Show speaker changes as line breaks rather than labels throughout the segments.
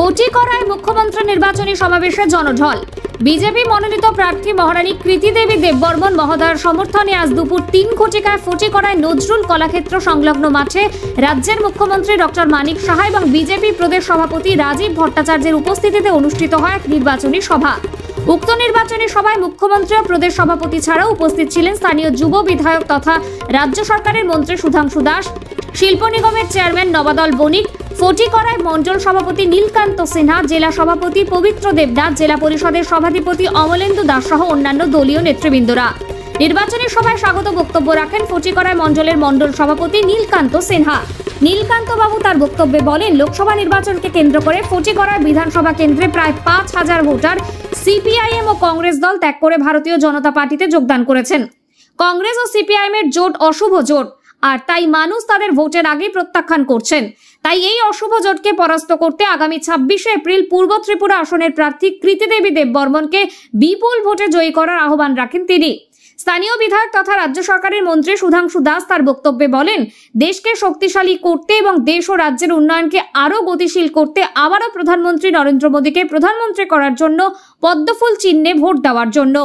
ফটিকরায় মুখ্যমন্ত্রী নির্বাচনী সমাবেশে জনঢল। বিজেপি মনোনীত প্রার্থী মহারানী কৃতি দেবী দেববর্মন মহোদয়ের সমর্থনে আজ দুপুর ৩ ঘটিকায় ফটিকরায় নজরুল কলাক্ষেত্র সংলগ্ন মাঠে রাজ্যের মুখ্যমন্ত্রী ডক্টর মানিক সাহা এবং বিজেপি প্রদেশ সভাপতি রাজীব ভট্টাচার্যের উপস্থিতিতে অনুষ্ঠিত হয় এক নির্বাচনী সভা। উক্ত নির্বাচনী সভায় মুখ্যমন্ত্রী ও প্রদেশ সভাপতি ছাড়াও উপস্থিত ছিলেন স্থানীয় যুব বিধায়ক তথা রাজ্য সরকারের মন্ত্রী সুধাংশু দাস, শিল্প নিগমের চেয়ারম্যান নবাদল বণিক, ফটিকরায় মণ্ডল সভাপতি নীলকান্ত সিনহা, জেলা সভাপতি পবিত্র দেবনাথ, জেলা পরিষদের সভাধিপতি অমলেন্দু দাস সহ অন্যান্য দলীয় নেতৃবৃন্দরা। নির্বাচনী সভায় স্বাগত বক্তব্য রাখেন ফটিকরায় মণ্ডলের মণ্ডল সভাপতি নীলকান্ত সিনহা। নীলকান্ত বাবু তার বক্তব্যে বলেন, লোকসভা নির্বাচনকে কেন্দ্র করে ফটিকরায় বিধানসভা কেন্দ্রে প্রায় ৫,০০০ ভোটার সিপিআইএম ও কংগ্রেস দল ত্যাগ করে ভারতীয় জনতা পার্টিতে যোগদান করেছেন। কংগ্রেস ও সিপিআইএম এর জোট অশুভ জোট, আর তাই মানুষ তাদের ভোটের আগেই প্রত্যাখ্যান করছেন। তাই এই অশুভ জোটকে পরাস্ত করতে আগামী ২৬শে এপ্রিল পূর্ব ত্রিপুরা আসনের প্রার্থী কৃতি দেবী দেববর্মনকে বিপুল ভোটে জয়ী করার আহ্বান রাখেন তিনি। স্থানীয় বিধায়ক তথা রাজ্য সরকারের মন্ত্রী সুধাংশু দাস তার বক্তব্যে বলেন, দেশকে শক্তিশালী করতে এবং দেশ ও রাজ্যের উন্নয়নকে আরও গতিশীল করতে আবারও প্রধানমন্ত্রী নরেন্দ্র মোদীকে প্রধানমন্ত্রী করার জন্য পদ্মফুল চিহ্নে ভোট দেওয়ার জন্য।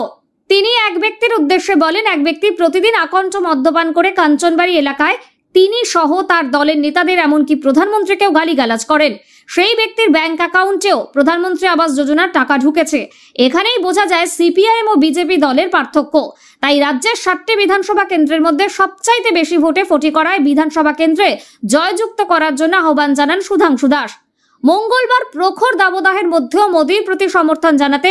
তিনি এক ব্যক্তির উদ্দেশ্যে বলেন, এক ব্যক্তি প্রতিদিন আকণ্ঠ মদ্যপান করে কাঞ্চনবাড়ি এলাকায় তিনি সহ তার দলের নেতাদের এমনকি প্রধানমন্ত্রীকেও গালিগালাজ করেন। সেই ব্যক্তির ব্যাংক অ্যাকাউন্টেও প্রধানমন্ত্রী আবাস যোজনার টাকা ঢুকেছে। এখানেই বোঝা যায় সিপিআইএম ও বিজেপি দলের পার্থক্য। তাই রাজ্যের ৭টি বিধানসভা কেন্দ্রের মধ্যে সবচাইতে বেশি ভোটে ফটিকরায় বিধানসভা কেন্দ্রে জয়যুক্ত করার জন্য আহ্বান জানান সুধাংশু দাস। মঙ্গলবার প্রখর দাবদাহের মধ্যেও মোদীর প্রতি সমর্থন জানাতে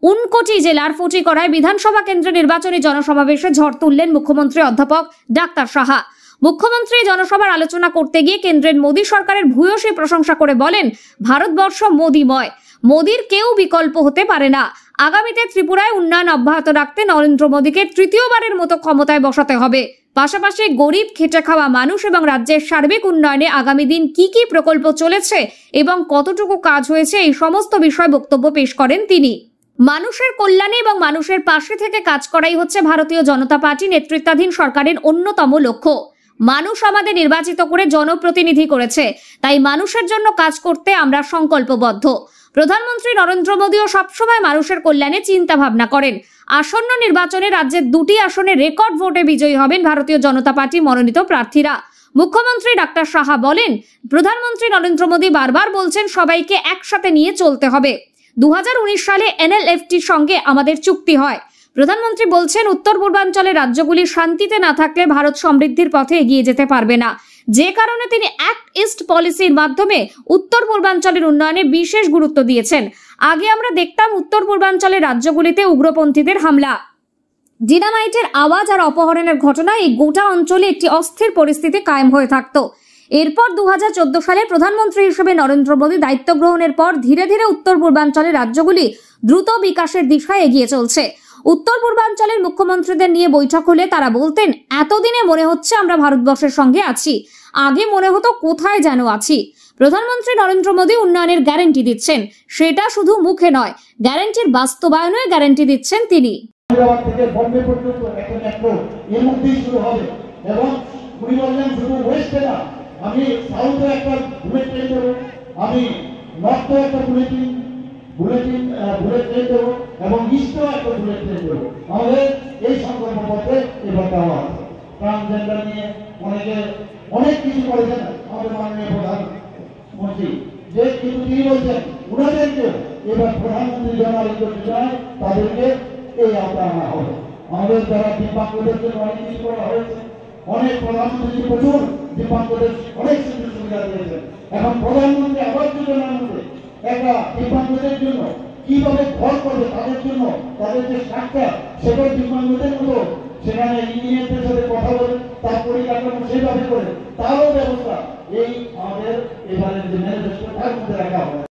উনকোটি জেলার ফটিকরায় বিধানসভা কেন্দ্রে নির্বাচনী জনসমাবেশে ঝড় তুললেন মুখ্যমন্ত্রী অধ্যাপক ডাক্তার সাহা। মুখ্যমন্ত্রী জনসভার আলোচনা করতে গিয়ে কেন্দ্রের মোদী সরকারের ভূয়সী প্রশংসা করে বলেন, ভারতবর্ষ মোদীময়, মোদীর কেউ বিকল্প হতে পারে না। আগামীতে ত্রিপুরায় উন্নয়ন অব্যাহত রাখতে নরেন্দ্র মোদীকে তৃতীয়বারের মতো ক্ষমতায় বসাতে হবে। পাশাপাশি গরিব খেটে খাওয়া মানুষ এবং রাজ্যের সার্বিক উন্নয়নে আগামী দিন কি কি প্রকল্প চলেছে এবং কতটুকু কাজ হয়েছে এই সমস্ত বিষয় বক্তব্য পেশ করেন তিনি। মানুষের কল্যাণে এবং মানুষের পাশে থেকে কাজ করাই হচ্ছে ভারতীয় জনতা পার্টি নেতৃত্বাধীন সরকারের অন্যতম লক্ষ্য। মানুষ আমাদের নির্বাচিত করে জনপ্রতিনিধি করেছে, তাই মানুষের জন্য কাজ করতে আমরা সংকল্পবদ্ধ। প্রধানমন্ত্রী নরেন্দ্র মোদীও সবসময় মানুষের কল্যাণে চিন্তা ভাবনা করেন। আসন্ন নির্বাচনে রাজ্যের ২টি আসনে রেকর্ড ভোটে বিজয়ী হবেন ভারতীয় জনতা পার্টি মনোনীত প্রার্থীরা। মুখ্যমন্ত্রী ডাক্তার সাহা বলেন, প্রধানমন্ত্রী নরেন্দ্র মোদী বারবার বলছেন সবাইকে একসাথে নিয়ে চলতে হবে। ২০১৯ সালে NLFTর সঙ্গে আমাদের চুক্তি হয়। প্রধানমন্ত্রী বলছেন, উত্তর পূর্বাঞ্চলের রাজ্যগুলি শান্তিতে না থাকলে ভারত সমৃদ্ধির পথে এগিয়ে যেতে পারবে না। যে কারণে তিনি অ্যাক্ট ইস্ট পলিসির মাধ্যমে উত্তর পূর্বাঞ্চলের উন্নয়নে বিশেষ গুরুত্ব দিয়েছেন। আগে আমরা দেখতাম উত্তর পূর্বাঞ্চলের রাজ্যগুলিতে উগ্রপন্থীদের হামলা, ডিনামাইটের আওয়াজ আর অপহরণের ঘটনায় এই গোটা অঞ্চলে একটি অস্থির পরিস্থিতি কায়েম হয়ে থাকত। এরপর ২০১৪ সালে প্রধানমন্ত্রী হিসেবে নরেন্দ্র মোদী দায়িত্ব গ্রহণের পর ধীরে ধীরে উত্তর পূর্বাঞ্চলের রাজ্যগুলি দ্রুত বিকাশের দিশায় এগিয়ে চলছে। উত্তর পূর্বাঞ্চলের মুখ্যমন্ত্রীদের নিয়ে বৈঠক হলে তারা বলতেন, এতদিনে মনে হচ্ছে আমরা ভারতবর্ষের সঙ্গে আছি, আগে মনে হতো কোথায় যেন আছি। প্রধানমন্ত্রী নরেন্দ্র মোদী উন্নয়নের গ্যারান্টি দিচ্ছেন, সেটা শুধু মুখে নয়, গ্যারান্টির বাস্তবায়নের গ্যারান্টি দিচ্ছেন তিনি।
আমি সাউথে একটা বুলেট ট্রেন দেবো, আমি নর্থে একটা বুলেট ট্রেন দেবো এবং ইস্টেও একটা বুলেট ট্রেন দেবো। আমাদের এই সংকল্পপত্রে এবার দেওয়া আছে। ট্রান্সজেন্ডার নিয়ে অনেকে অনেক কিছু করেছেন আমাদের মাননীয় প্রধানমন্ত্রী, যে কিন্তু তিনি বলছেন ওনাদেরকে এবার প্রধানমন্ত্রী যারা আলোচনা যোজনায় তাদেরকে এই আওতা আনা হবে। আমাদের যারা দিব্যাঙ্গদের জন্য অনেক কিছু করা হয়েছে, অনেক প্রধানমন্ত্রী প্রচুর দিব্যাঙ্গদের অনেক সুযোগ সুবিধা দিয়েছেন। এখন প্রধানমন্ত্রী আবাস যোজনার মধ্যে একটা দিব্যাঙ্গদের জন্য কিভাবে ঘর করবে, তাদের জন্য তাদের যে স্ট্রাকচার সেটা দিব্যাঙ্গদের মতো সেখানে ইঞ্জিনিয়ারদের সাথে কথা বলে তার পরিকাঠামো সেভাবে করে তারও ব্যবস্থা এই আমাদের এবারের যে ম্যানিফেস্টো তার মধ্যে রাখা হয়।